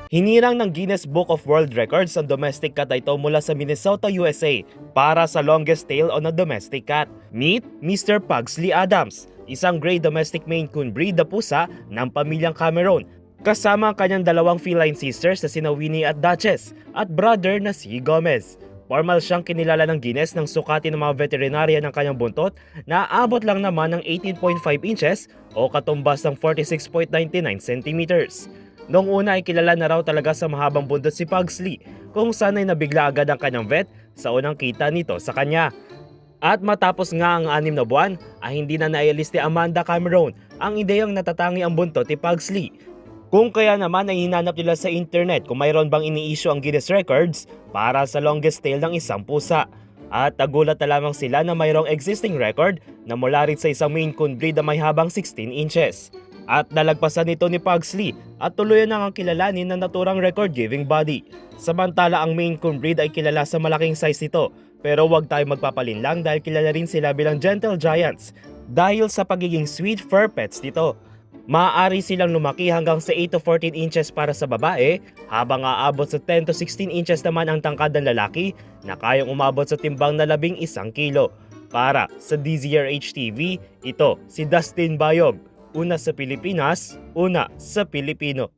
Hinirang ng Guinness Book of World Records ang domestic cat na ito mula sa Minnesota, USA para sa longest tail on a domestic cat. Meet Mr. Pugsley Adams, isang Grey Domestic Maine Coon breed na pusa ng pamilyang Cameron, kasama ang kanyang dalawang feline sisters na sina Winnie at Duchess at brother na si Gomez. Formal siyang kinilala ng Guinness ng sukatin ng mga veterinarya ng kanyang buntot na aabot lang naman ng 18.5 inches o katumbas ng 46.99 centimeters. Noong una ay kilala na raw talaga sa mahabang buntot si Pugsley, kung saan ay nabigla agad ang kanyang vet sa unang kita nito sa kanya. At matapos nga ang 6 na buwan ay hindi na naialis ni Amanda Cameron ang ideyang natatangi ang buntot ni Pugsley. Kung kaya naman ay hinanap nila sa internet kung mayroon bang ini-issue ang Guinness Records para sa longest tail ng isang pusa. At nagulat na lamang sila na mayroong existing record na mula rin sa isang Maine Coon breed na may habang 16 inches. At nalagpasan nito ni Pugsley at tuluyan na ang kilalanin na naturang record-giving body. Samantala ang Maine Coon breed ay kilala sa malaking size nito, pero huwag tayo magpapalinlang dahil kilala rin sila bilang gentle giants dahil sa pagiging sweet fur pets nito. Maaari silang lumaki hanggang sa 8 to 14 inches para sa babae, habang aabot sa 10 to 16 inches naman ang tangkad ng lalaki na kayang umabot sa timbang na 11 kilo. Para sa DZRH TV, ito si Dustin Bayog. Una sa Pilipinas, una sa Pilipino.